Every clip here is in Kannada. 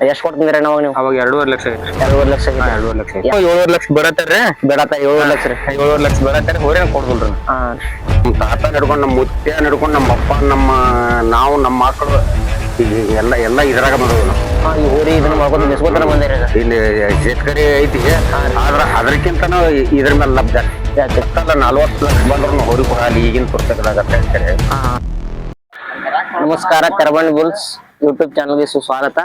ಎಷ್ಟ್ ಕೊಡ್ತಿದ್ರಿ ಅವಾಗ ನೀವು? ಅವಾಗ 2.5 ಲಕ್ಷ ಐತ್ರಿ. 2.5 ಲಕ್ಷ ಆಗೈತೆ. 2.5 ಲಕ್ಷ 7.5 ಲಕ್ಷ ಬರತ್ತಾರ್ರಿ. ಬೇಡತ್ತ 7 ಲಕ್ಷ ರೀ. 7.5 ಲಕ್ಷ ಬರತ್ತಾರ ಹೋರಿ ಕೊಡ್ದಲ್ರಿ. ನಮ್ಮ ತಾತ ನಡ್ಕೊಂಡು ನಮ್ಮ ಮುತ್ಯ ನಡ್ಕೊಂಡು ನಮ್ಮ ಅಪ್ಪ ನಾವು ನಮ್ಮ ಮಕ್ಕಳು ಎಲ್ಲ ಇದ್ರಾಗ ಬಂದವು. ಈ ಹೋರಿ ಇದನ್ನ ಮಾಡ್ಕೊಂಡು ನಿಸ್ಕೋತಾರ ಬಂದಿರಿ. ಇಲ್ಲಿ ಶೇತಕರಿ ಐತಿ, ಆದ್ರ ಅದಕ್ಕಿಂತನೂ ಇದ್ರ ಮೇಲೆ ಲಭ್ಯ. 40 ಲಕ್ಷ ಬಂದ್ರು ಹೋರಿ ಕೊಡಲಿ ಈಗಿನ ಪುಸ್ತಕದಾಗ. ನಮಸ್ಕಾರ, ಕರಬಂಡಿ ಬುಲ್ಸ್ ಯೂಟ್ಯೂಬ್ ಚಾನಲ್ಗೆ ಸುಸ್ವಾಗತ.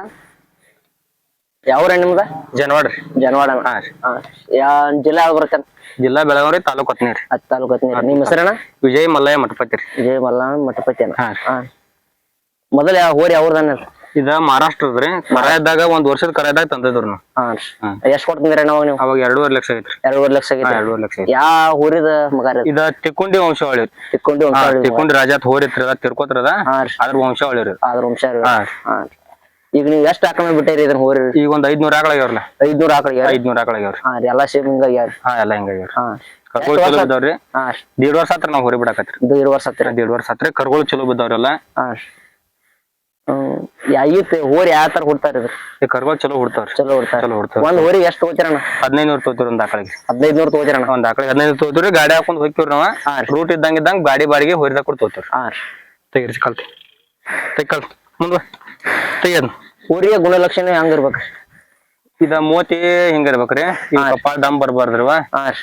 ಯಾವ್ರ ನಿಮ್ದ? ಜನವಾಡ್ರಿ. ಜನವಾಡ. ಜಿಲ್ಲಾ ಯಾವ್ದು ಬರುತ್ತೆ? ಜಿಲ್ಲಾ ಬೆಳಗಾವಿ, ತಾಲೂಕು ಹತ್ತನೇರಿ. ತಾಲೂಕು ಹತ್ತನೇರಿ. ನಿಮ್ಮ ಹೆಸರಣ್ಣ? ವಿಜಯ್ ಮಲ್ಲಯ್ಯ ಮಠಪತಿ ರೀ. ವಿಜಯ್ ಮಲ್ಲಯ್ಯ ಮಠಪತಿ ಅಣ್ಣ. ಮೊದಲ ಹೋರಿ ಯಾವ್ರದನ್ನ? ಇದ ಮಹಾರಾಷ್ಟ್ರದ್ರಿ. ಕರ ಇದ್ದಾಗ 1 ವರ್ಷದ ಕರ ಇದ್ದಾಗ ತಂದಿದ್ರು ನಾವು. ಎಷ್ಟ್ ಕೊಡ್ತಿದ್ರಿ ಅವಾಗ ನೀವು? ಅವಾಗ 2.5 ಲಕ್ಷ ಐತ್ರಿ. 2.5 ಲಕ್ಷ ಆಗೈತೆ. 2.5 ಲಕ್ಷ. ಯಾವ ಹೋರಿದ ಮಗ? ಇದ ತಿಕ್ಕೊಂಡಿ ವಂಶಾವಳಿ. ತಿಕ್ಕೊಂಡಿ ರಾಜಾತ್ ಹೋರಿ ಇರ್ತದ, ತಿರ್ಕೋತ್ರದ ಅದ್ರ ವಂಶಾವಳಿ ರೀ. ಅದ್ರ ವಂಶ. ಈಗ ನೀವ್ ಎಷ್ಟ್ ಆಕಳ ಬಿಟ್ಟಿರಿ ಇದನ್ನ ಹೋರಿ? ಈಗ ಒಂದ್ 500 ಆಕಳ ಆಗ್ಯಾವ್ರಲ್ಲ. 500 ಆಕಳ? 500 ಆಕಳ ಆಗ್ಯಾವ್ರಿ. ಎಲ್ಲಾ ಸೇಮ್ ಹಿಂಗ ಆಗ್ಯಾವ್ರಿ? ಎಲ್ಲಾ ಹಿಂಗಾಗ್ಯಾವ್ರಿ. ಕರ್ಗೋಳು ಚಲೋ ಬಿದ್ದಾವ್ರಿ. 1.5 ವರ್ಷ ಆತ್ರ ನಾವ್ ಹೋರಿ ಬಿಡಾಕತ್ರಿ. 1.5 ವರ್ಷ ಆತ್ರಿ. 1.5 ವರ್ಷ ಆತ್ರಿ. ಕರ್ಗೋಳು ಚಲೋ ಬಿದ್ದಾವ್ರಲ್ಲ. ಹೋರಿ ಯಾವ ತರ ಹುಡ್ತಾರ? ಕರ್ಗೋಳು ಚಲೋ ಹುಡ್ತಾವ್ರಿ. ಚಲೋ ಹುಡ್ತಾರ. ಚಲೋ ಹುಡ್ತಾವ. ಒಂದ್ ಹೋರಿ ಎಷ್ಟ್ ತಗೋತೀರಣ್ಣ? 1500 ತಗೋತೀರಿ ಒಂದ್ ಆಕಳಿಗೆ. 1500 ತಗೋತೀರಣ್ಣ? ಒಂದ್ ಆಕಳಿಗೆ 1500 ತಗೋತೀರಿ. ಗಾಡಿ ಹಾಕೊಂಡ್ ಹೋಗ್ತಿವ್ರಿ ನಾವ. ರೂಟ್ ಇದ್ದಂಗ ಗಾಡಿ ಬಾಡಿಗೆ ಹೋರಿದಾಗ ಕೊಟ್ಟು ತಗೋತೀವ್ರಿ. ತೆಗಿರಿ ಕಲ್ತಿ ತೆಗ್ ಮುಂದ ತೆಗಿಯೋದ್. ಹೋರಿಯ ಗುಣಲಕ್ಷಣ ಹೆಂಗ ಇರ್ಬೇಕ್ರಿ? ಇದ ಮೂತಿ ಹಿಂಗ ಇರ್ಬೇಕ್ರಿ. ಕಪಾಳ ದಮ್ ಬರ್ಬಾರ್ದ್ರವ.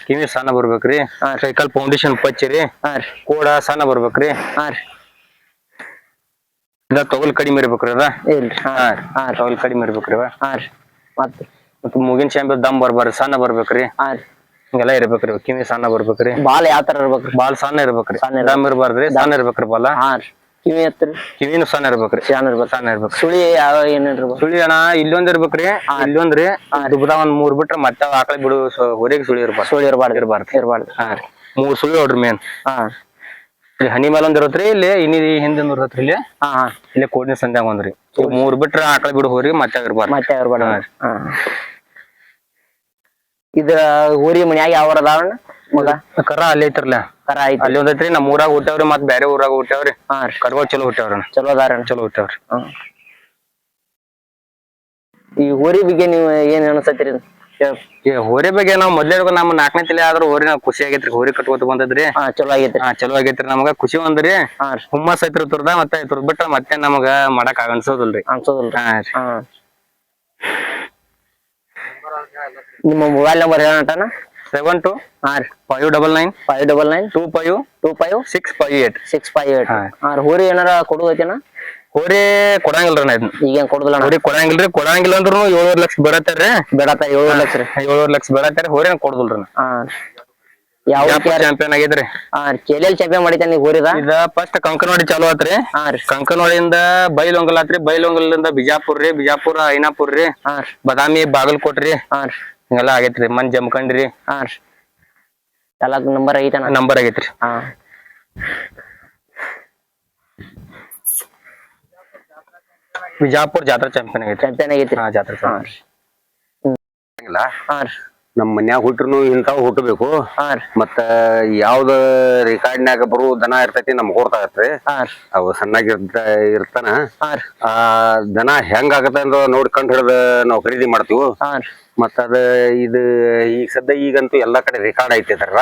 ಕಿವಿ ಸಣ್ಣ ಬರ್ಬೇಕ್ರಿ. Cycle foundation ಪಚ್ಚಿರಿ. ಕೋಡ ಸಣ್ಣ ಬರ್ಬೇಕ್ರಿ. ಇದ ತೊಗಲ್ ಕಡಿಮೆ ಇರ್ಬೇಕ್ರಿ. ಅದ ತೊಗಲ್ ಕಡಿಮೆ ಇರ್ಬೇಕ್ರಿ. ಮತ್ತ ಮೂಗಿನ ಶಾಂಬಿ ದಮ್ ಬರ್ಬಾರ್ರಿ, ಸಣ್ಣ ಬರ್ಬೇಕ್ರಿ. ಹಿಂಗೆಲ್ಲಾ ಇರ್ಬೇಕ್ರಿ. ಕಿವಿ ಸಣ್ಣ ಬರ್ಬೇಕ್ರಿ. ಬಾಲ್ ಯಾವ ತರ ಇರ್ಬೇಕ್ರಿ? ಬಾಲ್ ಸಣ್ಣ ಇರ್ಬೇಕ್ರಿ. ದಮ್ ಇರ್ಬಾರ್ದ್ರಿ, ಸಣ್ಣ ಇರ್ಬೇಕ್ರಿ ಬಾಲ. ಕಿವಿ ಎತ್ತರ? ಕಿವಿನು ಸಣ್ಣ ಇರ್ಬೇಕ್ರಿ. ಸಣ್ಣ ಇರ್ಬೇಕ್ರಿ. ಸುಳಿ ಯಾವ ಏನಿರ್ಬೇಕು? ಸುಳಿ ಅಣ್ಣ ಇಲ್ಲೊಂದ್ ಇರ್ಬೇಕ್ರಿ. ಇಲ್ಲೊಂದ್ರಿ ದುಬ್ದ ಒಂದ್ 3 ಬಿಟ್ರ ಮತ್ತೆ ಆಕಳ ಬಿಡು ಹೊರಗೆ ಸುಳಿ ಇರ್ಬಾರ್ದು. ಸುಳಿ ಇರ್ಬಾರ್ದು. 3 ಸುಳಿ ನೋಡ್ರಿ ಮೇನ್. ಇಲ್ಲಿ ಹನಿ ಮೇಲೆ ಒಂದ್ ಇರತ್ರಿ. ಇಲ್ಲಿ ಹಿಂದಿನ ಇರತ್ರಿ. ಇಲ್ಲಿ ಕೋಡಿನ ಸಂಧ್ಯಾಗ ಒಂದ್ರಿ. 3 ಬಿಟ್ರ ಆಕಳ ಬಿಡು ಹೋರಿ ಮತ್ತೆ ಇರ್ಬಾರ್ದು. ಮತ್ತೆ ಇರ್ಬಾರ್ದು. ಇದ ಹೋರಿ ಮನ್ಯಾಗ ಯಾವ ಅದಾವಣ್ಣ ಮಗ? ಕರ ಅಲ್ಲಿ ಐತ್ರಲ್ಲ. ಕರ ಐತಿ. ಅಲ್ಲಿ ಒಂದೈತ್ರಿ. ನಮ್ ಊರಾಗ ಹುಟ್ಟಾವ್ರಿ, ಮತ್ ಬೇರೆ ಊರಾಗ ಹುಟ್ಟಾವ್ರಿ. ಕರ್ಗೋಳ್ ಚಲೋ ಹುಟ್ಟಾವ್ರಿ. ಚಲೋ ಅದಾರ. ಚಲೋ ಹುಟ್ಟಾವ್ರಿ. ಈ ಹೋರಿ ಬಗ್ಗೆ ನೀವ್ ಏನ್ ಅನ್ಸತ್ತೀರಿ? ಹೋರಿ ಬಗ್ಗೆ ನಾವ್ ಮೊದ್ಲೇ ನಮ್ 4ನೇ ತಲೆ ಆದ್ರೂ ಹೋರಿ ನಾವ್ ಖುಷಿ ಆಗೈತ್ರಿ. ಹೋರಿ ಕಟ್ಕೋತ ಬಂದದ್ರಿ. ಚಲೋ ಆಗೈತ್ರಿ. ಚಲೋ ಆಗೈತ್ರಿ. ನಮಗ ಖುಷಿ ಒಂದ್ರಿ. ಹುಮ್ಮಸ್ ಐತ್ರಿ ತುರ್ದ. ಮತ್ತೆ ತುರ್ದ್ ಬಿಟ್ರ ಮತ್ತೆ ನಮಗ ಮಾಡಕ್ ಅನ್ಸೋದಿಲ್ರಿ. ನಿಮ್ಮ ಮೊಬೈಲ್ ನಂಬರ್ ಹೇಳೋಣ? 72 599 25 658. 658. ಹೋರಿ ಏನಾರ ಕೊಡುದೈತೇನ? ಹೋರಿ ಕೊಡಂಗಿಲ್ರಿ. ಈಗ ಕೊಡುದಿಲ್ಲ. ಹೋರಿ ಕೊಡಂಗಿಲ್ರಿ. ಕೊಡಂಗಿಲ್ಲ ಅಂದ್ರು 7.5 ಲಕ್ಷ ಬರತ್ತಾರ್ರಿ. ಬೇಡತ್ತ 7 ಲಕ್ಷ ರೀ. 7.5 ಲಕ್ಷ ಬರತ್ತಾರ. ಹೋರಿ ಕೊಡುದಿಲ್ರಿ. ಯಾವ ಚಾಂಪಿಯನ್ ಆಗೈತ್ರಿ. KLL ಚಾಂಪಿಯನ್ ಮಾಡಿತಾನ ಹೋರಿದ? ಇದ ಫಸ್ಟ್ ಕಂಕನವಾಡಿ ಚಾಲು ಆತ್ರಿ. ಕಂಕನವಾಡಿಯಿಂದ ಬೈಲೊಂಗಲ್ ಆತ್ರಿ. ಬೈಲೊಂಗಲಿಂದ ಬಿಜಾಪುರ್ ರೀ. ಬಿಜಾಪುರ ಐನಾಪುರ್ ರೀ. ಬದಾಮಿ ಬಾಗಲಕೋಟ್ ರೀ. ಹಿಂಗೆಲ್ಲಾ ಆಗೈತ್ರಿ. ಮನ್ ಜಮಖಂಡ್ರಿ. ಎಲ್ಲ ನಂಬರ್ ಐತನ? ನಂಬರ್ ಆಗೈತ್ರಿ. ಬಿಜಾಪುರ್ ಜಾತ್ರಾ ಚಾಂಪಿಯನ್ ಆಗೈತ್ರಿ. ಚಾಂಪಿಯನ್ ಆಗೈತ್ರಿ. ಜಾತ್ರಾ ನಮ್ ಮನ್ಯಾಗ ಹುಟ್ರು ಇಂತಾವ್ ಹುಟ್ಟಬೇಕು. ಮತ್ತ ಯಾವ್ದ ರೆಕಾರ್ಡ್ನ್ಯಾಗ ಬರು ದನ ಇರ್ತೈತಿ ನಮ್ಗ್ ಗೊತ್ತಾಗತ್ರಿ. ಅವು ಸಣ್ಣಾಗಿ ಇರ್ತಾನ. ಆ ದನ ಹೆಂಗ ಆಗತ್ತ ಅಂದ್ರ ನೋಡ್ಕೊಂಡ್ ಹಿಡ್ದ ನಾವ್ ಖರೀದಿ ಮಾಡ್ತೀವಿ. ಮತ್ತ ಅದ ಇದು ಈಗ ಸದ್ಯ ಈಗಂತೂ ಎಲ್ಲಾ ಕಡೆ ರೆಕಾರ್ಡ್ ಐತಿದಾರ.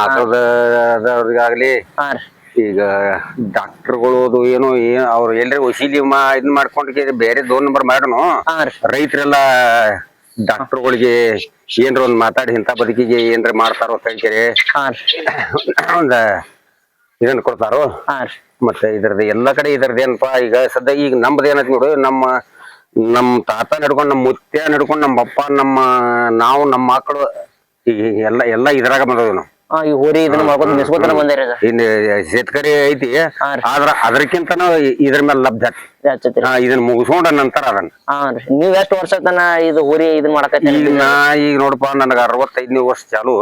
ಆಕಳದವ್ರಿಗಾಗ್ಲಿ ಈಗ ಡಾಕ್ಟರ್ಗಳು ಏನೋ ಅವ್ರು ಎಲ್ರಿ ವಸೀಲಿ ಇದನ್ ಮಾಡ್ಕೊಂಡ್ ಬೇರೆ 2 ನಂಬರ್ ಮಾಡೋನು. ರೈತರೆಲ್ಲಾ ಡಾಕ್ಟರ್ಗಳಿಗೆ ಏನ್ರ ಒಂದ್ ಮಾತಾಡಿ ಇಂಥ ಬದುಕಿಗೆ ಏನ್ರ ಮಾಡ್ತಾರೋ ಅಂತ ಹೇಳ್ಕೇರಿ ಒಂದ ಇದನ್ ಕೊಡ್ತಾರೋ. ಮತ್ತೆ ಇದ್ರದ್ದು ಎಲ್ಲಾ ಕಡೆ ಇದ್ರದ್ದು ಏನಪ್ಪಾ ಈಗ ಸದ್ಯ ಈಗ ನಮ್ದು ಏನೈತಿ ನೋಡು. ನಮ್ ತಾತ ನಡ್ಕೊಂಡ್ ನಮ್ ಮುತ್ಯ ನಡ್ಕೊಂಡ್ ನಮ್ಮ ಅಪ್ಪ ನಾವು ನಮ್ಮ ಮಕ್ಕಳು ಎಲ್ಲ ಇದ್ರಾಗ ಬಂದವ್ ನಾವು. ಈ ಹೋರಿ ಇದನ್ನ ಮಾಡ್ಕೊಂಡು ನಿಸ್ಕೋತಾರ ಬಂದಿರಿ. ಇನ್ ಶೇತಕರಿ ಐತಿ, ಆದ್ರ ಅದಕ್ಕಿಂತನೂ ಇದ್ರ ಮೇಲೆ ಲಭ್ಯ. ಇದನ್ನ ಮುಗಿಸ್ಕೊಂಡ ನಂತರ ಅದನ್ನ. ನೀವ್ ಎಷ್ಟ್ ವರ್ಷ ತನ ಇದು ಹೋರಿ ಇದನ್ ಮಾಡಕತ್ತೀರಿ? ಈಗ ನೋಡಪ್ಪಾ ನನಗ 65ನೇ ವರ್ಷ ಚಾಲು.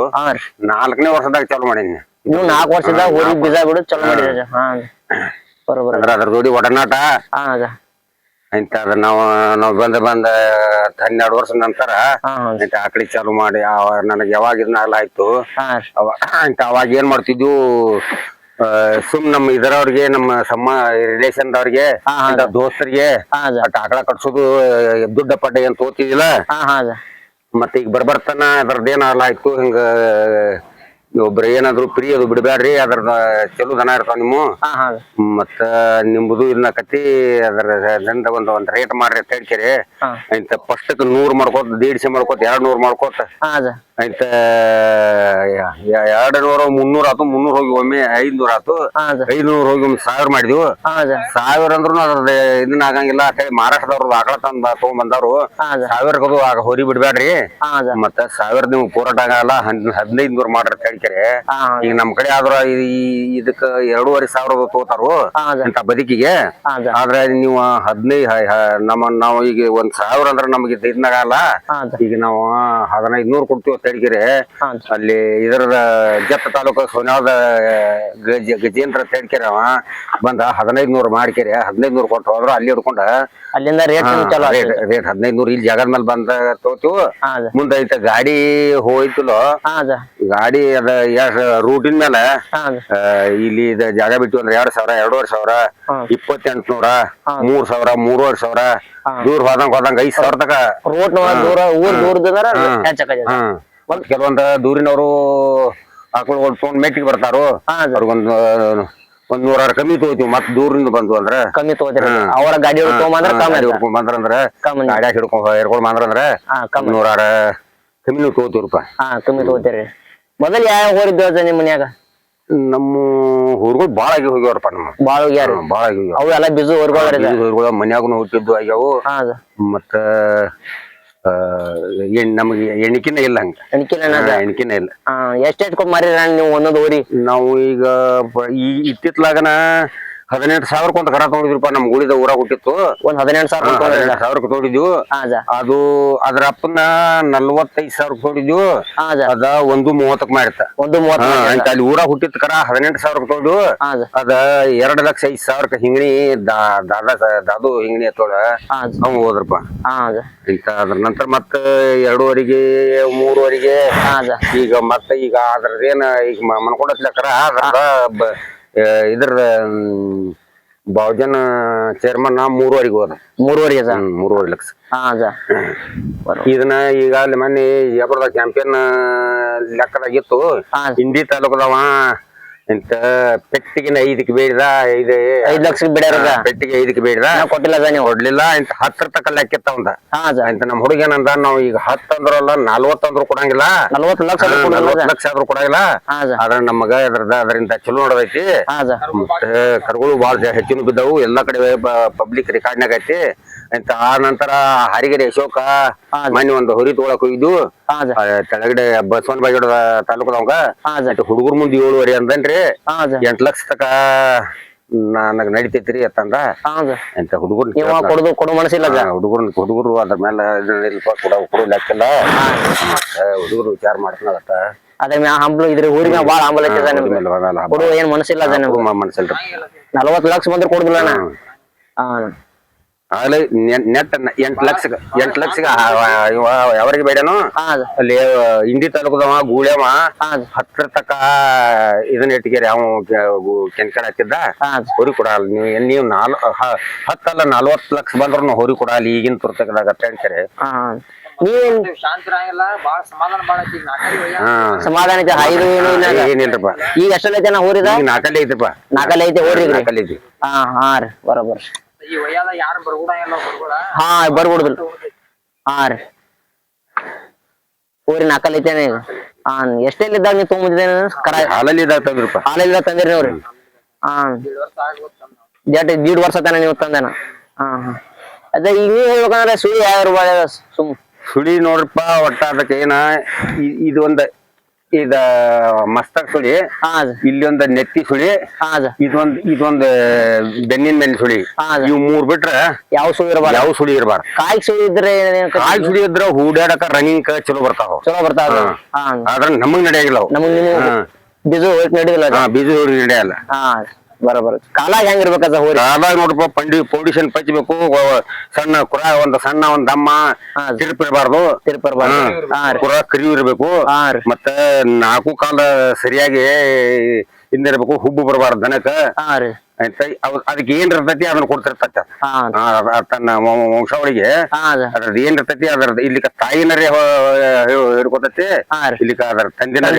4ನೇ ವರ್ಷದಾಗ ಚಾಲು ಮಾಡೀನಿ. ನೀವು 4 ವರ್ಷದಾಗ ಹೋರಿ ಬೀಜ ಬಿಡು ಚಾಲು ಮಾಡಿದ್ರಿ. ಅದ್ರ ಜೋಡಿ ಒಡನಾಟ ಇಂತದ ನಾವ್ ಬಂದ 12 ವರ್ಷ ನಂತರ ಆಕಳಿ ಚಾಲು ಮಾಡಿ ನನಗ್ ಯಾವಾಗ ಇದನ್ನ ಆಯ್ತು. ಅವಾಗ ಏನ್ ಮಾಡ್ತಿದ್ವು ಸುಮ್ ನಮ್ಮ ಇದರವ್ರಿಗೆ ನಮ್ಮ ರಿಲೇಷನ್ ದವ್ರಿಗೆ ದೋಸ್ತರಿಗೆ ಆಕಳ ಕಟ್ಸೋದು ದುಡ್ಡ ಪಡ್ಡೆ ಅಂತ ಓದ್ತಿದಿಲ್ಲ. ಮತ್ತೆ ಈಗ ಬರ್ತಾನ ಅದ್ರದ್ದೇನಲ್ಲ ಆಯ್ತು ಹಿಂಗ ಒಬ್ರ ಏನಾದ್ರು ಫ್ರೀ ಅದು ಬಿಡ್ಬ್ಯಾಡ್ರಿ, ಅದ್ರದ ಚಲೋ ದನ ಇರ್ತಾವ ನಿಮ್ಮ ಮತ್ತ ನಿಮ್ದು ಇದ್ನಕತಿ ಅದ್ರಿಂದ ಒಂದ್ ರೇಟ್ ಮಾಡ್ರಿ ಅಂತ ಹೇಳ್ಕೇರಿ ಆಯ್ತ. ಫಸ್ಟ್ 100 ಮಾಡ್ಕೋತ 150 ಮಾಡ್ಕೋತ 200 ಮಾಡ್ಕೋತ ಆಯ್ತ 200 300 ಆತು. 300 ಹೋಗಿ ಒಮ್ಮೆ 500 ಆತು. 500 ಹೋಗಿ ಒಮ್ಮೆ 1000 ಮಾಡಿದ್ವು. 1000 ಅಂದ್ರೂ ಅದ್ರದ ಇದನ್ನ ಆಗಂಗಿಲ್ಲ ಅಂತ ಹೇಳಿ ಮಹಾರಾಷ್ಟ್ರದವ್ರು ಆಕಳ ತಂದ ತಗೊಂಡ್ ಬಂದವ್ರು 1000 ಆಗ ಹೊರಿ ಬಿಡ್ಬ್ಯಾಡ್ರಿ, ಮತ್ತ 1000 ನೀವು ಪೂರಾಟ ಆಗಲ್ಲ 1500 ಮಾಡ್ರಿ ಅಂತ ಹೇಳ್ಕೇರಿ. ಈಗ ನಮ್ ಕಡೆ ಆದ್ರ ಇದಕ್ಕ 2500 ತಗೋತಾರು ಅಂತ ಬದುಕಿಗೆ. ಆದ್ರೆ ನೀವು 15 ನಾವು ಈಗ 1000 ಅಂದ್ರ ನಮ್ಗೆ ಇದನ್ನಾಗಲ್ಲ. ಈಗ ನಾವು 1500 ಕೊಡ್ತೀವಿ ಅಂತ ಹೇಳ್ಕಿರಿ. ಅಲ್ಲಿ ಇದರದ ಜತ್ತ ತಾಲೂಕು ಸೋನ್ಯಾದ ಗಜೇಂದ್ರ ಅಂತ ಹೇಳ್ಕಿರಿ. ಅವ ಬಂದ 1500 ಮಾಡ್ಕಿರಿ. 1500 ಕೊಟ್ಟು ಹೋದ್ರು ಅಲ್ಲಿ ಹಿಡ್ಕೊಂಡ ಅಲ್ಲಿಂದ ರೇಟ್ ರೇಟ್ 1500 ಇಲ್ಲಿ ಜಾಗದ ಮೇಲೆ ಬಂದ ತಗೋತೀವಿ. ಮುಂದೆ ಐತ ಗಾಡಿ ಹೋಯ್ತಲೋ, ಗಾಡಿ ಅದ ರೂಟಿನ ಮೇಲೆ ಇಲ್ಲಿ ಜಾಗ ಬಿಟ್ಟು ಅಂದ್ರೆ 2000 2500 2800 3000 3500 ದೂರ ಹೋದಂಗ 5000 ತಕ ಕೆಲವೊಂದ್ ದೂರಿನವರು ಆಕಳು ತೊಗೊಂಡ್ ಮೆಟ್ಟಿಗೆ ಬರ್ತಾರು. ಅವ್ರಿಗೊಂದ್ 100 ಕಮ್ಮಿ ತಗೋತೀವಿ. ಮತ್ ದೂರಿಂದ ಬಂದು ಅಂದ್ರ ಕಮ್ಮಿ ತಗೋತೀರ. ಅವರ ಗಾಡಿ ಬಂದ್ರಂದ್ರ ಗಾಡಿಯಾಗ ಹಿಡ್ಕೊಂಡ್ ಬಂದ್ರಂದ್ರ 100 ಕಮ್ಮಿ ತಗೋತೀವ್ರಪ್ಪ. ಕಮ್ಮಿ ತಗೋತೀರಿ. ಮೊದಲ್ ಯಾವ ಹೋರಿದ್ದ ನಿಮ್ ಮನ್ಯಾಗ? ನಮ್ಮ ಊರ್ಗಳು ಬಾಳ ಆಗಿ ಹೋಗ್ಯಾವ್ರಪ್ಪ. ನಮ್ಮ ಬಾಳ ಆಗಿ ಅವು ಎಲ್ಲ ಬಿಜು ಊರ್ಗಳು ಮನ್ಯಾಗನು ಹುಟ್ಟಿದ್ದು ಆಗ್ಯಾವು. ಮತ್ತ ನಮ್ಗೆ ಎಣಿಕಿನ ಇಲ್ಲ, ಹಂಗ ಎಣಿಕಿನ ಇಲ್ಲ. ಎಷ್ಟೆಷ್ಟು ಕೊಟ್ಟು ಮಾರಿರ ನೀವು ಒಂದೊಂದು ಊರಿ? ನಾವು ಈಗ ಇತ್ತಿತ್ಲಾಗನ 18,000 ಕೊಂತ ಕರ ತಗೊಂಡಿದ್ರಪ್ಪ. ನಮ್ ಉಳಿದ ಊರಾಗ ಹುಟ್ಟಿತ್ತು. ಒಂದ್ 18,000 ತಗೊಂಡಿದ್ವು. ಅದು ಅದ್ರ ಅಪ್ಪನ 45,000 ತಗೊಂಡಿದ್ವು. ಅದ 130 ಮಾಡಿರ್ತ. ಅಲ್ಲಿ ಊರಾಗ ಹುಟ್ಟಿತ್ ಕರ 18,000 ತಗೊಂಡು ಅದ 2,05,000 ಹಿಂಗಣಿ ದಾದು ಹಿಂಗಣಿ ತೋಳ ಅವ್ ಹೋದ್ರಪ್ಪ. ಅದ್ರ ನಂತರ ಮತ್ತ 2ವರೆಗೆ 3ವರೆಗೆ ಈಗ ಮತ್ತೆ ಈಗ ಅದ್ರದೇನ ಈಗ ಮನ್ಕೊಂಡತ್ಲಕರ ಇದ್ರ ಬಾವುಜನ್ ಚೇರ್ಮನ್ 3ವರೆಗೆ ಹೋದ. 3.5 ಲಕ್ಷ. ಇದನ್ನ ಈಗ ಅಲ್ಲಿ ಮೊನ್ನೆ ಜಬರ್ದ ಚಾಂಪಿಯನ್ ಲೆಕ್ಕದಾಗಿತ್ತು. ಇಂಡಿ ತಾಲೂಕದವ ಇಂತ ಪೆಟ್ಟಿಗೆ 5ಕ್ಕೆ ಬೇಡಿದ. 5 ಲಕ್ಷ ಬಿಡ್ಯಾರ. ಪೆಟ್ಟಿಗೆ 5ಕ್ಕೆ ಬೇಡಿದ, ಕೊಡ್ಲಿಲ್ಲ. ಇಂತ 10 ತಕ ಲೆಕ್ಕಿತ್ತವಂದ. ಇಂತ ನಮ್ ಹುಡುಗೇನಂದ ನಾವು ಈಗ 10 ಅಂದ್ರಲ್ಲ 40 ಅಂದ್ರು ಕೊಡಂಗಿಲ್ಲ, 40 ಲಕ್ಷ ಆದ್ರೂ ಕೊಡಂಗಿಲ್ಲ. ಆದ್ರ ನಮಗ ಅದರಿಂದ ಚಲೋ ನೋಡದೈತಿ. ಮತ್ತೆ ಕರುಗಳು ಬಾಳ ಹೆಚ್ಚಿನ ಬಿದ್ದವು. ಎಲ್ಲಾ ಕಡೆ ಪಬ್ಲಿಕ್ ರೆಕಾರ್ಡ್ನಾಗ ಐತಿ. ಅಂತ ಆ ನಂತರ ಹರಿಗೆರೆ ಅಶೋಕ ಮನೆ ಒಂದು ಹೊರಿ ತಗೊಳಕ್ ಹೋಗಿದ್ದು. ಕೆಳಗಡೆ ಬಸವನ ಬಾಗೇಡ ತಾಲೂಕದವಂಗ ಹುಡುಗರ್ ಮುಂದೆ 7.5 ಅಂದನ್ರಿ. 8 ಲಕ್ಷ ತಕ ನನಗ್ ನಡಿತೈತ್ರಿ ಅಂತಂದ. ಅಂತ ಹುಡುಗರು ಅದ್ರ ಮೇಲೆ ಕೊಡು ಲೆಕ್ಕಿಲ್ಲ. ಹುಡುಗರು ವಿಚಾರ ಮಾಡ್ತಾನತ್ತ. ಅದ್ರ ಮ್ಯಾಲ ಹಂಬಲು ಇದ್ರಿ ಊರಿನ ಬಾಳ ಹಂಬಲ ಕೊಡು ಏನ್ ಮನಸ್ಸಿಲ್ಲ. ಮನಸ್ಸಿಲ್ರಿ. 40 ಲಕ್ಷ ಬಂದ್ರೆ ಕೊಡುದಿಲ್ಲ. ಆಗ್ಲೇ ನೆಟ್ 8 ಲಕ್ಷ ಯಾವರಿಗೆ ಬೇಡನು. ಅಲ್ಲಿ ಇಂಡಿ ತಾಲೂಕದವ ಗೂಳ್ಯವ 10 ತಕ ಇದನ್ನ ಇಟ್ಕೇರಿ. ಅವ ಕೆನ್ಕಡ್ ಹಾಕಿದ್ದ ಹೊರಿ ಕೊಡಲ್ಲ. ನೀವು 10 ಅಲ್ಲ 40 ಲಕ್ಷ ಬಂದ್ರು ಹೊರಿ ಕೊಡಲ್ಲ ಈಗಿನ ತುರ್ತಕದಾಗ ಅಂತ ಹೇಳ್ತಾರೆ. ಸಮಾಧಾನ ಏನಿಲ್ರಪ್ಪ. ಈಗ ಎಷ್ಟಲ್ಲ ಜನ ಹೋರಿದ? 4 ಐತಿಪ್ಪ. 4 ಐತಿ ಹೋರಿ. 4 ಐತಿ. ರೀ ಬರೋಬರ್. ಬರ್ಬಿಡುದಿಲ್ಲ. ರೀ ಊರಿ 4 ಐತೇನೆ ಈಗ. ಎಷ್ಟೆಲ್ಲಿದ್ದಾಗ ನೀವು ತೊಗೊಂಡಿದ್ದೇನೆ? ಹಾಲಲ್ಲಿ ತಂದ್ರಪ್ಪ. ಹಾಲಲ್ಲಿ ತಂದಿರಿ ನೋಡ್ರಿ. 1.5 ವರ್ಷ ತನ ನೀವು ತಂದೇನ? ಅದ ಈಗ ನೀವ್ ಹೇಳ್ಬೇಕಂದ್ರೆ ಸುಳಿ ಯಾವ ಸುಳಿ ನೋಡ್ರಪ್ಪ. ಒಟ್ಟ ಅದಕ್ಕೆ ಏನ ಇದೊಂದ ಇದ ಮಸ್ತಕ್ ಸುಳಿ, ಇಲ್ಲಿ ಒಂದು ನೆತ್ತಿ ಸುಳಿ, ಇದೊಂದು ಬೆನ್ನಿನ ಮೇಲೆ ಸುಳಿ. ಇವ್ 3 ಬಿಟ್ರ ಯಾವ ಸುಳಿ ಇರಬಾರ್ದು. ಕಾಯಿ ಸುಳಿ ಇದ್ರ ಹೂಡ್ಯಾಡಕ ರನ್ನಿಂಗ್ ಚಲೋ ಬರ್ತಾವ. ಆದ್ರ ನಮಗ್ ನಡೆಯಂಗಿಲ್ಲ. ಬೀಜ ನಡೆಯಲ್ಲ. ಬೀಜ ನಡೆಯಲ್ಲ. ಬರೋಬರ್. ಕಾಲಾಗ ಹೆಂಗಿರ್ಬೇಕದ ಹೋರಿ? ಕಾಲಾಗ ನೋಡ್ರಪ್ಪ ಪೌಂಡೇಶನ್ ಪಚ್ಚಬೇಕು. ಸಣ್ಣ ಕುರ ಒಂದ್ ದಮ್ಮ ತಿರುಪಿರಬಾರ್ದು. ಕುರ ಕರಿವು ಇರ್ಬೇಕು. ಮತ್ತ 4 ಕಾಲ ಸರಿಯಾಗಿ ಇದನ್ನ ಇರ್ಬೇಕು, ಹುಬ್ಬು ಬರಬಾರ್ದು ದನಕ್ಕ. ಹಾ ರೀ ಆಯ್ತಾ ಅದಕ್ಕೆ ಏನ್ ಇರ್ತೈತಿ ಅದನ್ನ ಕೊಡ್ತಿರ್ತೈತಿ. ಹಾ ತನ್ನ ವಂಶಾವಳಿಗೆ ಹಾ ಅದ ಅದ್ರದ್ದು ಏನ್ ಇರ್ತೈತಿ ಅದ್ರದ್ದು ಇಲ್ಲಿಕ ತಾಯಿನರೇ ಹಿಡ್ಕೊತೈತಿ, ಹಾ ರೀ ಇಲ್ಲಿಕ ಅದ್ರ ತಂದಿನ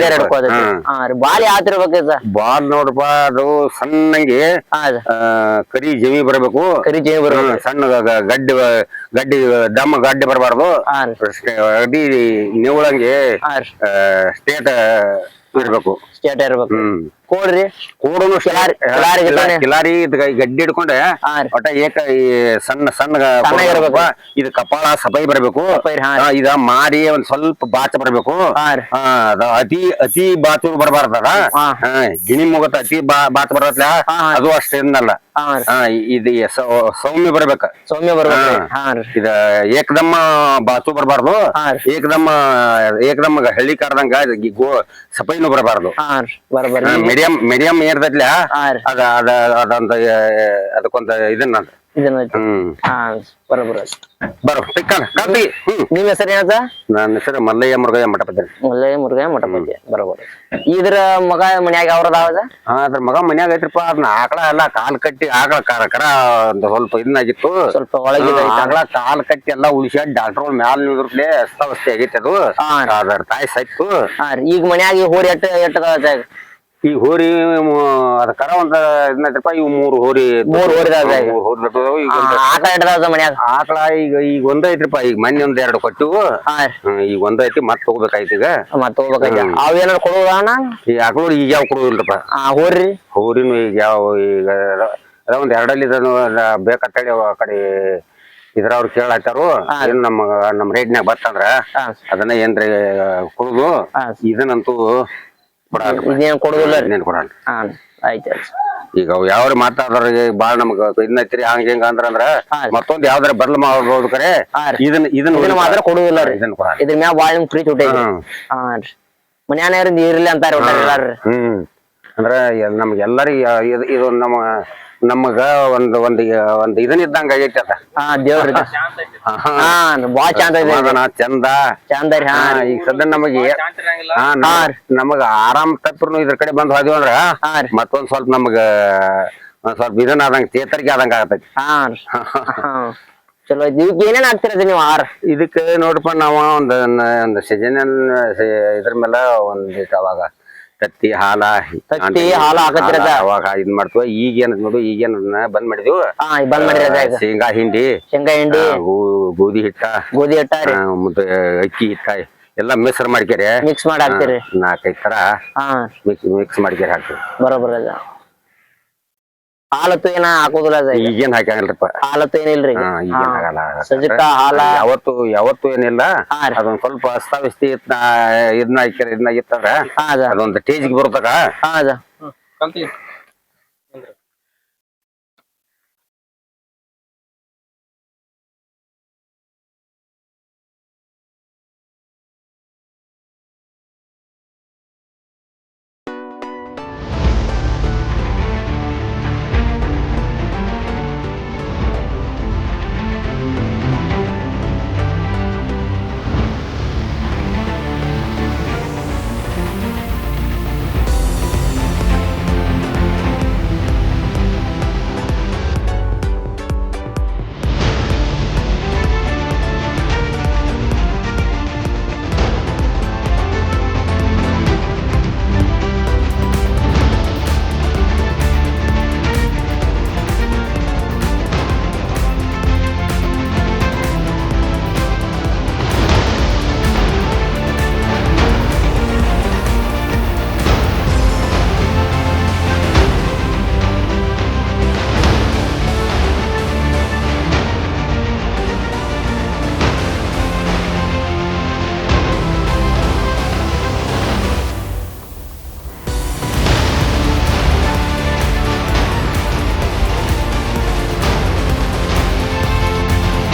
ಹಾ ರೀ ಬಾಲ್ ಯಾವ್ದಿರ್ಬೇಕ್ರಿ ಸರ್? ಬಾಲ್ ನೋಡ್ರಪ್ಪ ಅದು ಸಣ್ಣಂಗೆ ಹಾ ರೀ ಕರಿ ಜಮಿ ಬರಬೇಕು, ಕರಿ ಜೇನು ಬರ್ಬೇಕು. ಸಣ್ಣ ಗಡ್ಡಿ ದಮ್ಮ ಗಡ್ಡೆ ಬರಬಾರ್ದು, ಹಾ ರೀ ಅಡಿ ನೆವಳಂಗೆ ಹಾ ರೀ ಸ್ಟೇಟ್ ಇರ್ಬೇಕು. ಸ್ಟೇಟ್ ಇರ್ಬೇಕು. ಹ್ಮ್ ಕೋಡ್ರಿ ಕೂಡನು ಕಿಲಾರಿ ಗಡ್ಡಿ ಹಿಡ್ಕೊಂಡೆ ಹಾ ರೀ ಒಟ್ಟ ಈ ಸಣ್ಣ ಸಣ್ಣ ಇರ್ಬೇಕು. ಇದು ಕಪಾಳ ಸಪೈ ಬರ್ಬೇಕು, ಹಾ ಇದ ಮಾರಿ ಒಂದ್ ಸ್ವಲ್ಪ ಬಾಚ ಬರ್ಬೇಕು. ಹಾ ರೀ ಅತಿ ಬಾಚೂರು ಬರಬಾರ್ದಲ್ಲ, ಗಿಣಿ ಮುಗತ ಅತಿ ಬಾಚ ಬರತ್ಲ ಅದು ಅಷ್ಟೇನಲ್ಲ. ಇದು ಸೌಮ್ಯ ಬರ್ಬೇಕ, ಸೌಮ್ಯ ಬರ್ಬೇಕು. ಹಾ ರೀ ಇದ ಏಕದಮ್ಮ ಬಾಚು ಬರಬಾರ್ದು, ಏಕದಮ್ಮ ಹಳ್ಳಿ ಕಾರ್ದಂಗ ಸಪೈನು ಬರಬಾರ್ದು. ಹಾ ರೀ ಬರಬಾರ್ದು. ಮೀಡಿಯಂ ಏರ್ತೈತ್ಲ ಅದಂತ ಅದಕ್ಕೊಂದ ಇದನ್ನ ಬರೋಬರ ಬರೋ ಕಾಪಿ. ನಿಮ್ ಹೆಸರು ಏನದ? ನನ್ನ ಹೆಸರು ಮಲ್ಲಯ್ಯ ಮುರುಗಯ್ಯ ಮಠಪತಿ. ಮಲ್ಲಯ್ಯ ಮುರುಗಯ್ಯ ಮಠಪತಿ ಬರೋಬರ. ಇದ್ರ ಮಗ ಮನ್ಯಾಗ ಅವ್ರದಾವದ? ಅದ್ರ ಮಗ ಮನ್ಯಾಗ ಐತ್ರಪ್ಪ. ಅದನ್ನ ಆಕಳ ಎಲ್ಲ ಕಾಲ್ ಕಟ್ಟಿ ಆಕಳ ಕರ ಒಂದು ಸ್ವಲ್ಪ ಇದನ್ನಾಗಿತ್ತು, ಸ್ವಲ್ಪ ಒಳಗಿದೆ ಆಕಳ ಕಾಲ್ ಕಟ್ಟಿ ಎಲ್ಲಾ ಉಳಿಸ್ಯಾಡ್ ಡಾಕ್ಟರ್ ಮ್ಯಾಲ ನಿಂದ್ರಪ್ಲೆ ಅಸ್ತಾವಸ್ತಿ ಆಗೈತಿ ಅದು. ಅದ್ರ ತಾಯಿ ಸತ್ತು. ಈಗ ಮನ್ಯಾಗ ಹೋರಿ ಎಟ್ಟದ? ಈ ಹೋರಿ ಅದ ಕರ ಒಂದ್ ಇದನ್ನೈತ್ರಪ್ಪ. ಇವ್ ಮೂರು ಹೋರಿ ಆಕಳ ಈಗ ಒಂದ್ ಐತ್ರಿಪ್ಪ. ಈಗ ಮೊನ್ನೆ ಒಂದ್ 2 ಕೊಟ್ಟಿವು, ಈಗ ಒಂದ್ ಐತಿ ಮತ್ ಹೋಗ್ಬೇಕಾಯ್ತು. ಈಗ ಮತ್ ಹೋಗ್ಬೇಕಾಯ್ತು. ಅವ್ ಏನಾರ ಕೊಡುದಣ್ಣ? ಈ ಆಕಳು ಈಗ ಯಾವ ಕೊಡುದಿಲ್ರಪ್ಪ. ಹೋರಿ ಹೋರಿನು ಈಗ ಯಾವ ಈಗ ಅದ ಒಂದ್ 2 ಇದನ್ನು ಬೇಕಂತೇಳಿ ಆ ಕಡೆ ಇದ್ರವ್ರು ಕೇಳಾಯ್ತಾರು. ಏನ್ ನಮ್ಮ ರೇಟ್ನ್ಯಾಗ ಬರ್ತಂದ್ರ ಅದನ್ನ ಏನ್ರಿ ಕೊಡುದು. ಇದನ್ನಂತೂ ಇದೇನ್ ಕೊಡುದಿಲ್ಲ. ಕೊಡಲ್ಲ. ಆಯ್ತು. ಈಗ ಯಾವ್ರ ಮಾತಾಡೋರಿಗೆ ಬಾಳ ನಮಗ ಇದನ್ನೈತ್ರಿ ಹಂಗ ಹಿಂಗ ಅಂದ್ರ ಮತ್ತೊಂದ್ ಯಾವ್ದಾರ ಬದಲು ಮಾಡ್ಬೋದು. ಕರೆ ಇದನ್ನ ಮಾತ್ರ ಕೊಡುದಿಲ್ಲ. ಇದನ್ನ ಕೊಡಲ್ಲ. ಇದ್ರ ಮ್ಯಾಗ ಬಾಳ ಪ್ರೀತಿ ಹುಟ್ಟ. ಮನ್ಯಾನ ಇರ್ಲಿ ಅಂತಾರ. ಅಂದ್ರ ನಮ್ಗೆಲ್ಲರಿಗ ಇದು ನಮಗ ಒಂದ್ ಇದನ್ ಇದ್ದಂಗ ಆಗೈತಿ ಅದ. ದೇವ್ರ ಬಾಳ ಚಂದ ಚಂದ ಚಂದ ರೀ. ಈಗ ಸದ್ಯ ನಮಗ ಆರಾಮ್ ತಪ್ಪರು ಇದ್ರ ಕಡೆ ಬಂದ್ ಹೋದ್ವಿ ಅಂದ್ರ ಮತ್ತೊಂದ್ ಸ್ವಲ್ಪ ನಮಗ ಒಂದ್ ಸ್ವಲ್ಪ ಇದನ್ ಆದಂಗ ಚೇತರಿಕೆ ಆದಂಗ ಆಗತೈತಿ. ಚಲೋ. ಇದಕ್ಕೆ ಏನೇನ್ ಹಾಕ್ತಿರದು ನೀವು ಆಹಾರ? ಇದಕ್ಕೆ ನೋಡ್ರಪ್ಪ ನಾವ ಒಂದ್ ಸೀಸನ್ ಇದ್ರ ಮೇಲೆ ಒಂದ್ ಅವಾಗ ತತ್ತಿ ಹಾಲ ಹಾಕತ್ತಿರದ ಅವಾಗ ಇದ್ ಮಾಡ್ತೀವ. ಈಗೇನ್ ನೋಡು ಈಗೇನ್ ಬಂದ್ ಮಾಡಿದ್ವು. ಶೇಂಗಾ ಹಿಂಡಿ ಗೋಧಿ ಹಿಟ್ಟ ಮತ್ತೆ ಅಕ್ಕಿ ಹಿಟ್ಟ ಎಲ್ಲಾ ಮಿಕ್ಸರ್ ಮಾಡ್ಕೇರಿ ಮಿಕ್ಸ್ ಮಾಡಿ ಹಾಕ್ತಿರಿ. 4-5 ತರ ಮಿಕ್ಸ್ ಮಾಡ್ಕೇರಿ ಹಾಕ್ತಿವಿ. ಬರೋಬರ. ಹಾಲತ್ತು ಏನ ಹಾಕೋದಿಲ್ಲ? ಈಗೇನ್ ಹಾಕಂಗಿಲ್ರಪ್ಪ. ಹಾಲತ್ತು ಏನಿಲ್ರಿ? ಸಜ್ಜಕ ಹಾಲ ಯಾವತ್ತು ಏನಿಲ್ಲ. ಅದೊಂದ್ ಸ್ವಲ್ಪ ಅಸ್ತಾವ್ಯಸ್ತಿ ಇದನ್ನ ಹಾಕ್ಯಾರ. ಇದನ್ನ ಇತ್ತಂದ್ರ ಅದೊಂದ್ ಟೇಜ್ಗೆ ಬರ್ತದ.